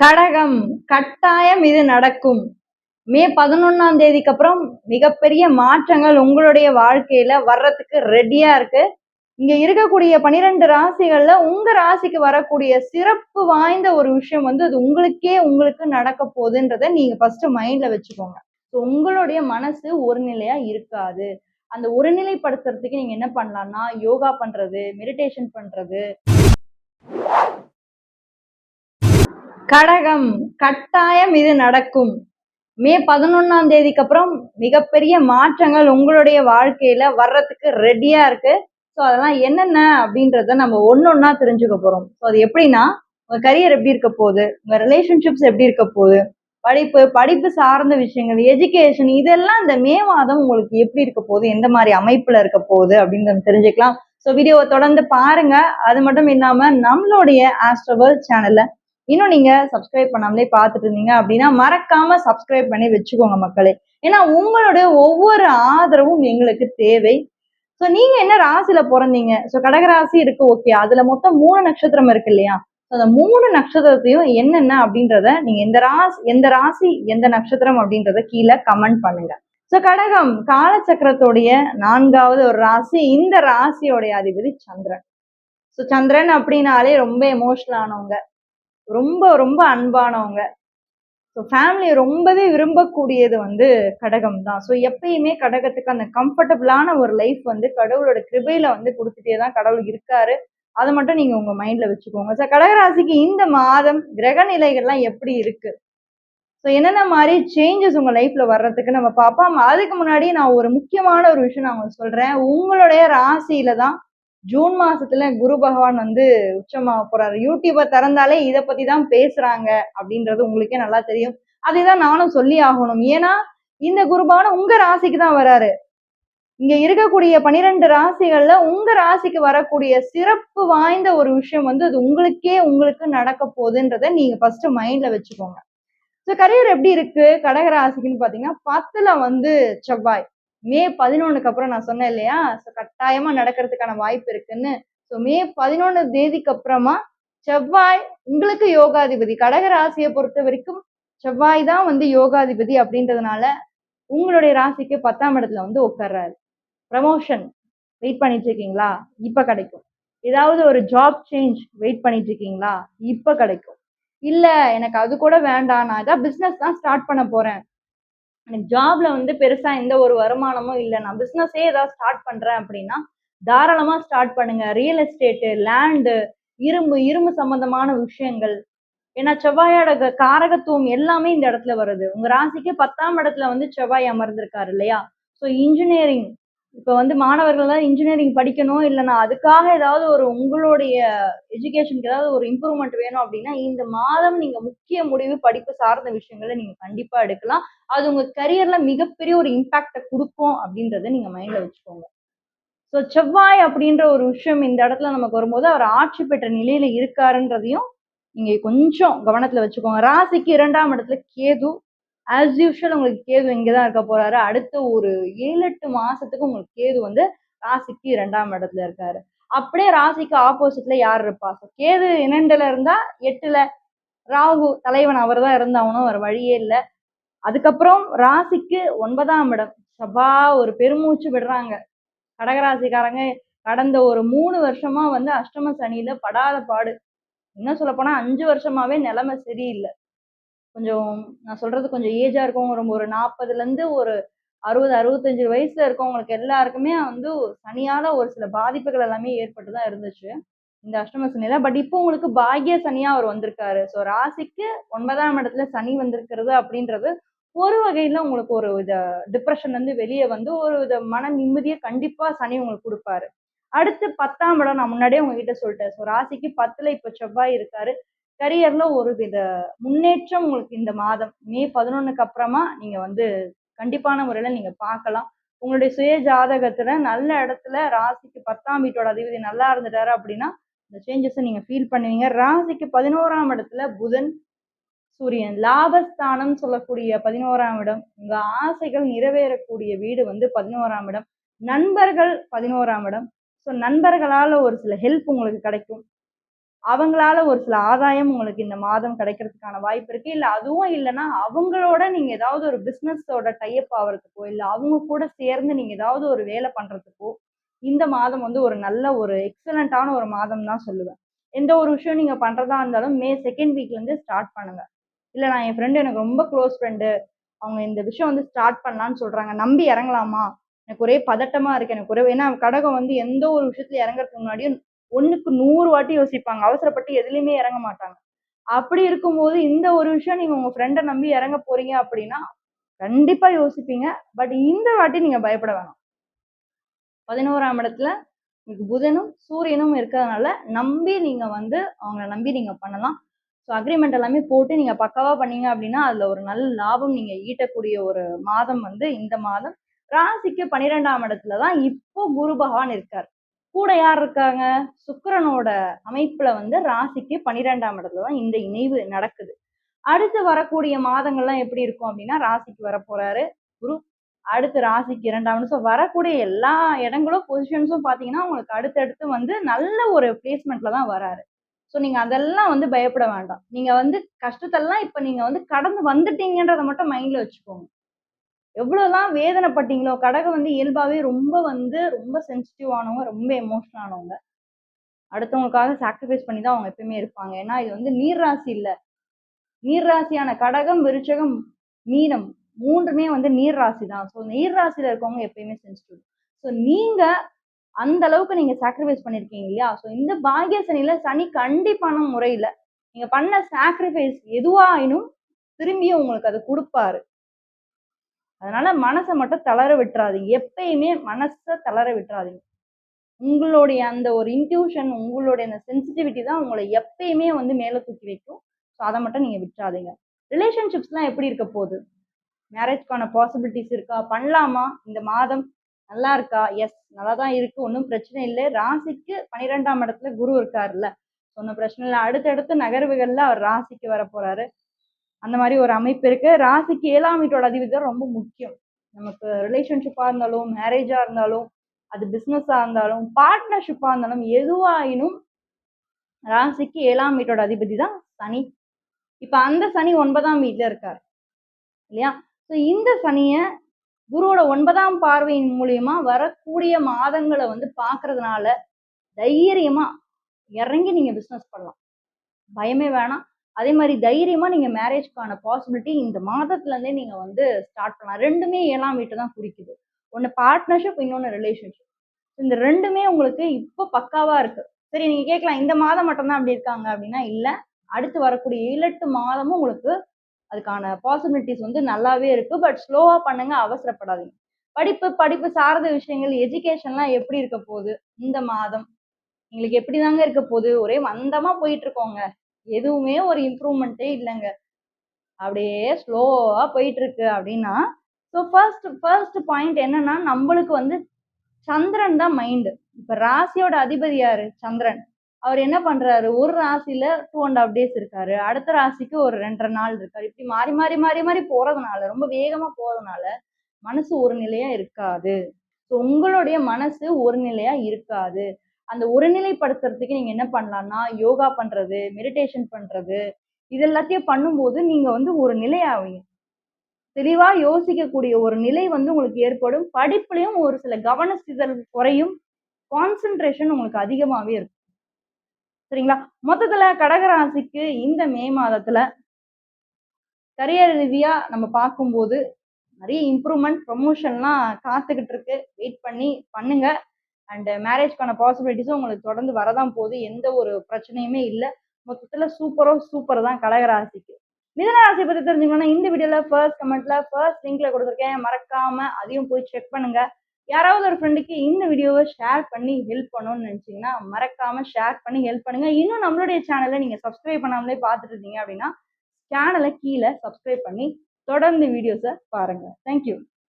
கடகம் கட்டாயம் இது நடக்கும். மே 11ஆம் தேதிக்கு அப்புறம் மிகப்பெரிய மாற்றங்கள் உங்களுடைய வாழ்க்கையில வர்றதுக்கு ரெடியா இருக்கு. இங்க இருக்கக்கூடிய 12 ராசிகள்ல உங்க ராசிக்கு வரக்கூடிய சிறப்பு வாய்ந்த ஒரு விஷயம் அது உங்களுக்கு நடக்க போகுதுன்றத நீங்க ஃபர்ஸ்ட் மைண்ட்ல வச்சுக்கோங்க. உங்களுடைய மனசு ஒரு நிலையா இருக்காது. அந்த ஒருநிலைப்படுத்துறதுக்கு நீங்க என்ன பண்ணலாம்னா யோகா பண்றது, மெடிடேஷன் பண்றது. கடகம் கட்டாயம் இது நடக்கும். மே 11ஆம் தேதிக்கு அப்புறம் மிகப்பெரிய மாற்றங்கள் உங்களுடைய வாழ்க்கையில வர்றதுக்கு ரெடியா இருக்கு. ஸோ அதெல்லாம் என்னென்ன அப்படின்றத நம்ம ஒன்னொன்னா தெரிஞ்சுக்க போறோம். ஸோ அது எப்படின்னா, உங்க கரியர் எப்படி இருக்க போகுது, உங்க ரிலேஷன்ஷிப்ஸ் எப்படி இருக்க போகுது, படிப்பு சார்ந்த விஷயங்கள், எஜுகேஷன், இதெல்லாம் இந்த மே மாதம் உங்களுக்கு எப்படி இருக்க போகுது, எந்த மாதிரி அமைப்புல இருக்க போகுது அப்படின்னு தெரிஞ்சுக்கலாம். ஸோ வீடியோவை தொடர்ந்து பாருங்க. அது மட்டும் இல்லாம நம்மளுடைய ஆஸ்ட்ரோவர்ல்ட் சேனல்ல இன்னும் நீங்க சப்ஸ்கிரைப் பண்ணாமலே பார்த்துட்டு இருந்தீங்க அப்படின்னா மறக்காம சப்ஸ்கிரைப் பண்ணி வச்சுக்கோங்க மக்களே. ஏன்னா உங்களுடைய ஒவ்வொரு ஆதரவும் எங்களுக்கு தேவை. ஸோ நீங்க என்ன ராசியில பிறந்தீங்க? ஸோ கடகராசி இருக்கு, ஓகே. அதுல மொத்தம் 3 நட்சத்திரம் இருக்கு இல்லையா? அந்த 3 நட்சத்திரத்தையும் என்னென்ன அப்படின்றத நீங்க எந்த ராசி எந்த நட்சத்திரம் அப்படின்றத கீழே கமெண்ட் பண்ணுங்க. ஸோ கடகம் காலச்சக்கரத்துடைய 4வது ஒரு ராசி. இந்த ராசியோடைய அதிபதி சந்திரன். ஸோ சந்திரன் அப்படின்னாலே ரொம்ப எமோஷனல் ஆனவங்க, ரொம்ப ரொம்ப அன்பானவங்க. ஸோ ஃபேமிலியை ரொம்பவே விரும்பக்கூடியது கடகம் தான். ஸோ எப்பயுமே கடகத்துக்கு அந்த கம்ஃபர்டபுளான ஒரு லைஃப் கடவுளோட கிருபையில கொடுத்துட்டே தான் கடவுள் இருக்காரு. அதை மட்டும் நீங்க உங்க மைண்ட்ல வச்சுக்கோங்க. ஸோ கடகராசிக்கு இந்த மாதம் கிரக நிலைகள்லாம் எப்படி இருக்கு, ஸோ என்னென்ன மாதிரி சேஞ்சஸ் உங்க லைஃப்ல வர்றதுக்கு நம்ம பார்ப்போம். அதுக்கு முன்னாடி நான் ஒரு முக்கியமான ஒரு விஷயம் நான் உங்களுக்கு சொல்றேன். உங்களுடைய ராசியில தான் ஜூன் மாசத்துல குரு பகவான் உச்சமாக போறாரு. யூடியூபை திறந்தாலே இதை பத்தி தான் பேசுறாங்க அப்படின்றது உங்களுக்கே நல்லா தெரியும். அதைதான் நானும் சொல்லி ஆகணும். ஏன்னா இந்த குரு பகவான் உங்க ராசிக்கு தான் வராரு. இங்க இருக்கக்கூடிய 12 ராசிகள்ல உங்க ராசிக்கு வரக்கூடிய சிறப்பு வாய்ந்த ஒரு விஷயம் அது உங்களுக்கு நடக்க போகுதுன்றத நீங்க ஃபர்ஸ்ட் மைண்ட்ல வச்சுக்கோங்க. ஸோ கரியர் எப்படி இருக்கு கடக ராசிக்குன்னு பாத்தீங்கன்னா 10ல செவ்வாய். மே 11க்கு அப்புறம் நான் சொன்னேன் இல்லையா, கட்டாயமா நடக்கிறதுக்கான வாய்ப்பு இருக்குன்னு. ஸோ மே 11 தேதிக்கு அப்புறமா செவ்வாய் உங்களுக்கு யோகாதிபதி. கடக ராசியை பொறுத்த வரைக்கும் செவ்வாய் தான் யோகாதிபதி அப்படின்றதுனால உங்களுடைய ராசிக்கு 10ஆம் இடத்துல உட்கார்றாரு. ப்ரமோஷன் வெயிட் பண்ணிட்டு இருக்கீங்களா? இப்ப கிடைக்கும். ஏதாவது ஒரு ஜாப் சேஞ்ச் வெயிட் பண்ணிட்டு இருக்கீங்களா? இப்ப கிடைக்கும். இல்ல எனக்கு அது கூட வேண்டாம், நான் ஏதாவது பிசினஸ் தான் ஸ்டார்ட் பண்ண போறேன், எனக்கு ஜாப்ல பெருசா எந்த ஒரு வருமானமும் இல்லை, நான் பிசினஸே ஏதாவது ஸ்டார்ட் பண்றேன் அப்படின்னா தாராளமா ஸ்டார்ட் பண்ணுங்க. ரியல் எஸ்டேட்டு, லேண்டு, இரும்பு சம்பந்தமான விஷயங்கள். ஏன்னா செவ்வாயோட காரகத்துவம் எல்லாமே இந்த இடத்துல வருது. உங்க ராசிக்கு 10ஆம் இடத்துல செவ்வாய் அமர்ந்திருக்காரு இல்லையா? ஸோ இன்ஜினியரிங், இப்போ மாணவர்கள் தான் இன்ஜினியரிங் படிக்கணும், இல்லைன்னா அதுக்காக ஏதாவது ஒரு உங்களுடைய எஜுகேஷனுக்கு ஏதாவது ஒரு இம்ப்ரூவ்மெண்ட் வேணும் அப்படின்னா இந்த மாதம் நீங்க முக்கிய முடிவு படிப்பு சார்ந்த விஷயங்களை நீங்க கண்டிப்பா எடுக்கலாம். அது உங்க கரியர்ல மிகப்பெரிய ஒரு இம்பாக்டை கொடுக்கும் அப்படின்றத நீங்க மைண்ட்ல வச்சுக்கோங்க. ஸோ செவ்வாய் அப்படின்ற ஒரு விஷயம் இந்த இடத்துல நமக்கு வரும்போது அவர் ஆட்சி பெற்ற நிலையில இருக்காருன்றதையும் நீங்க கொஞ்சம் கவனத்துல வச்சுக்கோங்க. ராசிக்கு 2ஆம் இடத்துல கேது. ஆஸ் யூஷுவல் உங்களுக்கு கேது இங்கதான் இருக்க போறாரு. அடுத்த ஒரு 7-8 மாசத்துக்கு உங்களுக்கு கேது ராசிக்கு 2ஆம் இடத்துல இருக்காரு. அப்படியே ராசிக்கு ஆப்போசிட்ல யார் இருப்பா? கேது 2ல இருந்தா 8ல ராகு தலைவன் அவர் தான் இருந்தாகணும், வேற வழியே இல்லை. அதுக்கப்புறம் ராசிக்கு 9ஆம் இடம். சபா ஒரு பெருமூச்சு விடுறாங்க கடகராசிக்காரங்க. கடந்த ஒரு 3 வருஷமா அஷ்டம சனியில படாத பாடு. என்ன சொல்ல போனா 5 வருஷமாவே நிலைமை சரியில்லை. கொஞ்சம் நான் சொல்றது கொஞ்சம் ஏஜா இருக்கவங்க, ஒரு 40ல இருந்து ஒரு 60, 65 வயசுல இருக்கவங்களுக்கு எல்லாருக்குமே சனியால ஒரு சில பாதிப்புகள் எல்லாமே ஏற்பட்டுதான் இருந்துச்சு இந்த அஷ்டம சனியில. பட் இப்போ உங்களுக்கு பாக்கிய சனியா அவர் வந்திருக்காரு. ஸோ ராசிக்கு 9ஆம் இடத்துல சனி வந்திருக்கிறது அப்படின்றது ஒரு வகையில உங்களுக்கு ஒரு வித டிப்ரெஷன் வெளியே ஒரு வித மன நிம்மதியை கண்டிப்பா சனி உங்களுக்கு கொடுப்பாரு. அடுத்து 10ஆம் இடம் நான் முன்னாடியே உங்ககிட்ட சொல்லிட்டேன். ஸோ ராசிக்கு 10ல இப்ப செவ்வாய் இருக்காரு. கரியர்ல ஒரு வித முன்னேற்றம் உங்களுக்கு இந்த மாதம் மே 11க்கு அப்புறமா நீங்க கண்டிப்பான முறையில நீங்க பார்க்கலாம். உங்களுடைய சுய ஜாதகத்துல நல்ல இடத்துல ராசிக்கு 10ஆம் வீட்டோட அதிபதி நல்லா இருந்துட்டாரு அப்படின்னா இந்த சேஞ்சஸை நீங்க ஃபீல் பண்ணுவீங்க. ராசிக்கு 11ஆம் இடத்துல புதன் சூரியன், லாபஸ்தானம் சொல்லக்கூடிய 11ஆம் இடம், உங்க ஆசைகள் நிறைவேறக்கூடிய வீடு 11ஆம் இடம், நண்பர்கள் 11ஆம் இடம். ஸோ நண்பர்களால ஒரு சில ஹெல்ப் உங்களுக்கு கிடைக்கும். அவங்களால ஒரு சில ஆதாயம் உங்களுக்கு இந்த மாதம் கிடைக்கிறதுக்கான வாய்ப்பு இருக்கு. இல்ல அதுவும் இல்லன்னா, அவங்களோட நீங்க ஏதாவது ஒரு பிசினஸோட டை அப் ஆவறதுக்கோ, இல்ல அவங்க கூட சேர்ந்து நீங்க ஏதாவது ஒரு வேலை பண்றதுக்கோ, இந்த மாதம் வந்து ஒரு நல்ல ஒரு எக்ஸலன்ட்டான ஒரு மாதம் தான் சொல்லுவேன். எந்த ஒரு விஷயம் நீங்க பண்றதா இருந்தாலும் மே 2nd வீக்லேருந்து ஸ்டார்ட் பண்ணுங்க. இல்ல நான் என் ஃப்ரெண்ட் எனக்கு ரொம்ப க்ளோஸ் ஃப்ரெண்டு. அவங்க இந்த விஷயம் வந்து ஸ்டார்ட் பண்ணலான்னு சொல்றாங்க. நம்பி இறங்கலாமா? எனக்கு ஒரே பதட்டமா இருக்கு. எனக்கு ஒரே ஏன்னா கடகம் வந்து எந்த ஒரு விஷயத்துல இறங்கறதுக்கு முன்னாடியும் 1க்கு 100 வாட்டி யோசிப்பாங்க. அவசரப்பட்டு எதுலயுமே இறங்க மாட்டாங்க. அப்படி இருக்கும்போது இந்த ஒரு விஷயம் நீங்க உங்க ஃப்ரெண்ட நம்பி இறங்க போறீங்க அப்படின்னா, கண்டிப்பா யோசிப்பீங்க. பட் இந்த வாட்டி நீங்க பயப்பட வேணாம். 11ஆம் இடத்துல உங்களுக்கு புதனும், சூரியனும் இருக்கிறதுனால நம்பி நீங்க வந்து அவங்கள நம்பி நீங்க பண்ணலாம். ஸோ அக்ரீமெண்ட் எல்லாமே போட்டு நீங்க பக்காவா பண்ணீங்க அப்படின்னா, அதுல ஒரு நல்ல லாபம் நீங்க ஈட்டக்கூடிய ஒரு மாதம் வந்து இந்த மாதம். ராசிக்கு 12ஆம் இடத்துல தான் இப்போ குரு பகவான் இருக்காரு. கூட யார் இருக்காங்க? சுக்கிரனோட அமைப்புல வந்து ராசிக்கு 12ஆம் இடத்துல தான் இந்த இணைவு நடக்குது. அடுத்து வரக்கூடிய மாதங்கள்லாம் எப்படி இருக்கும் அப்படின்னா, ராசிக்கு வரப்போறாரு குரு. அடுத்து ராசிக்கு 2ஆம் இடம். ஸோ வரக்கூடிய எல்லா இடங்களும், பொசிஷன்ஸும் பார்த்தீங்கன்னா, உங்களுக்கு அடுத்தடுத்து வந்து நல்ல ஒரு பிளேஸ்மெண்ட்ல தான் வராரு. ஸோ நீங்க அதெல்லாம் வந்து பயப்பட வேண்டாம். நீங்க வந்து கஷ்டத்தெல்லாம் இப்ப நீங்க வந்து கடந்து வந்துட்டீங்கன்றத மட்டும் மைண்ட்ல வச்சுக்கோங்க. எவ்வளோலாம் வேதனைப்பட்டீங்களோ, கடகம் வந்து இயல்பாவே ரொம்ப சென்சிட்டிவ் ஆனவங்க, ரொம்ப எமோஷனல் ஆனவங்க. அடுத்தவங்களுக்காக சாக்ரிஃபைஸ் பண்ணி தான் அவங்க எப்பயுமே இருப்பாங்க. ஏன்னா இது வந்து நீர் ராசி இல்ல. நீர் ராசியான கடகம், விருச்சகம், மீனம் 3மே வந்து நீர் ராசி தான். ஸோ நீர் ராசியில இருக்கவங்க எப்பயுமே சென்சிட்டிவ். ஸோ நீங்க அந்த அளவுக்கு நீங்க சாக்ரிஃபைஸ் பண்ணியிருக்கீங்க இல்லையா? ஸோ இந்த பாக்கிய சனியில சனி கண்டிப்பான முறையில நீங்க பண்ண சாக்ரிஃபைஸ் எதுவா ஆயினும் திரும்பியும் உங்களுக்கு அத குடுப்பாரு. அதனால மனச மட்டும் தளர விட்டுறாதீங்க. எப்பயுமே மனச தளர விட்டுறாதீங்க. உங்களுடைய அந்த ஒரு இன்ட்யூஷன், உங்களுடைய அந்த சென்சிட்டிவிட்டி தான் உங்கள எப்பயுமே வந்து மேல தூக்கி வைக்கும். ஸோ அத மட்டும் நீங்க விட்டுறாதீங்க. ரிலேஷன்ஷிப்ஸ்லாம் எப்படி இருக்க போகுது? மேரேஜ்க்கான பாசிபிலிட்டீஸ் இருக்கா? பண்ணலாமா? இந்த மாதம் நல்லா இருக்கா? எஸ் நல்லா தான் இருக்கு. ஒண்ணும் பிரச்சனை இல்ல. ராசிக்கு 12ஆம் இடத்துல குரு இருக்காருல்ல. ஒண்ணும் பிரச்சனை இல்ல. அடுத்தடுத்த நகர்வுகள்ல அவர் ராசிக்கு வரப்போறாரு. அந்த மாரி ஒரு அமைப்பு இருக்கு. ராசிக்கு 7ஆம் வீட்டோட அதிபதி தான் ரொம்ப முக்கியம். நமக்கு ரிலேஷன்ஷிப்பா இருந்தாலும், மேரேஜா இருந்தாலும், அது பிசினஸா இருந்தாலும், பார்ட்னர்ஷிப்பா இருந்தாலும், எதுவாயினும் ராசிக்கு 7ஆம் வீட்டோட அதிபதி தான் சனி. இப்ப அந்த சனி 9ஆம் வீட்ல இருக்காரு. இல்லையா? ஸோ இந்த சனிய குருவோட 9ஆம் பார்வையின் மூலியமா வரக்கூடிய மாதங்கள வந்து பார்க்கறதுனால, தைரியமா இறங்கி நீங்க பிசினஸ் பண்ணலாம். பயமே வேணாம். அதே மாரி தைரியமா நீங்க மேரேஜ்க்கான பாசிபிலிட்டி இந்த மாதத்துல இருந்தே நீங்க வந்து ஸ்டார்ட் பண்ணலாம். 2மே 7ஆம் வீட்ட தான் குறிக்குது. ஒண்ணு பார்ட்னர்ஷிப், இன்னொன்னு ரிலேஷன்ஷிப். இந்த 2மே உங்களுக்கு இப்போ பக்காவா இருக்கு. சரி நீங்க கேட்கலாம், இந்த மாதம் மட்டும் தான் அப்படி இருக்காங்க அப்படின்னா, இல்ல. அடுத்து வரக்கூடிய 7, 8 மாதமும் உங்களுக்கு அதுக்கான பாசிபிலிட்டீஸ் வந்து நல்லாவே இருக்கு. பட் ஸ்லோவா பண்ணுங்க. அவசரப்படாதீங்க. படிப்பு, படிப்பு சார்ந்த விஷயங்கள், எஜுகேஷன்லாம் எப்படி இருக்க போகுது? இந்த மாதம். எங்களுக்கு எப்படிதாங்க இருக்க போகுது? ஒரே மந்தமா போயிட்டு இருக்கோங்க. எதுவுமே ஒரு இம்ப்ரூவ்மெண்ட்டே இல்லங்க. அப்படியே ஸ்லோவா போயிட்டு இருக்கு அப்படின்னா, ஸோ ஃபர்ஸ்ட் பாயிண்ட் என்னன்னா, நம்பளுக்கு வந்து சந்திரன் தான் மைண்ட். இப்ப ராசியோட அதிபதி யாரு? சந்திரன். அவர் என்ன பண்றாரு? ஒரு ராசியில 2 1/2 டேஸ் இருக்காரு. அடுத்த ராசிக்கு ஒரு 2 1/2 நாள் இருக்காரு. இப்படி மாறி போறதுனால, ரொம்ப வேகமா போறதுனால, மனசு ஒரு நிலையா இருக்காது. ஸோ உங்களுடைய மனசு ஒரு நிலையா இருக்காது. அந்த ஒருநிலைப்படுத்துறதுக்கு நீங்க என்ன பண்ணலாம்னா, யோகா பண்றது, மெடிடேஷன் பண்றது, இது எல்லாத்தையும் பண்ணும்போது நீங்க வந்து ஒரு நிலை ஆவீங்க. தெளிவா யோசிக்கக்கூடிய ஒரு நிலை வந்து உங்களுக்கு ஏற்படும். படிப்புலயும் ஒரு சில கவன சிதறல் குறையும். கான்சன்ட்ரேஷன் உங்களுக்கு அதிகமாவே இருக்கும். சரிங்களா? மொத்தத்துல கடகராசிக்கு இந்த மே மாதத்துல கரியர் ரீதியா நம்ம பார்க்கும்போது நெறைய இம்ப்ரூவ்மெண்ட், ப்ரமோஷன்லாம் காத்துக்கிட்டு இருக்கு. வெயிட் பண்ணி பண்ணுங்க. அண்ட் மேரேஜ்க்கான பாசிபிலிட்டீஸும் உங்களுக்கு தொடர்ந்து வரதான் போகுது. எந்த ஒரு பிரச்சனையுமே இல்ல. மொத்தத்துல சூப்பர் தான் கடகராசிக்கு. மிதுன ராசிய பத்தி தெரிஞ்சுக்கணும்னா இந்த வீடியோல ஃபர்ஸ்ட் கமெண்ட்ல ஃபர்ஸ்ட் லிங்க்ல குடுத்துருக்கேன். மறக்காம அதையும் போய் செக் பண்ணுங்க. யாராவது ஒரு ஃப்ரெண்டுக்கு இந்த வீடியோவ ஷேர் பண்ணி ஹெல்ப் பண்ணணும்னு நினைச்சீங்கன்னா, மறக்காம ஷேர் பண்ணி ஹெல்ப் பண்ணுங்க. இன்னும் நம்மளுடைய சேனல நீங்க சப்ஸ்கிரைப் பண்ணாமலே பார்த்துட்டு இருந்தீங்க அப்படின்னா, சேனல கீழ சப்ஸ்கிரைப் பண்ணி தொடர்ந்து வீடியோஸ பாருங்க. Thank you.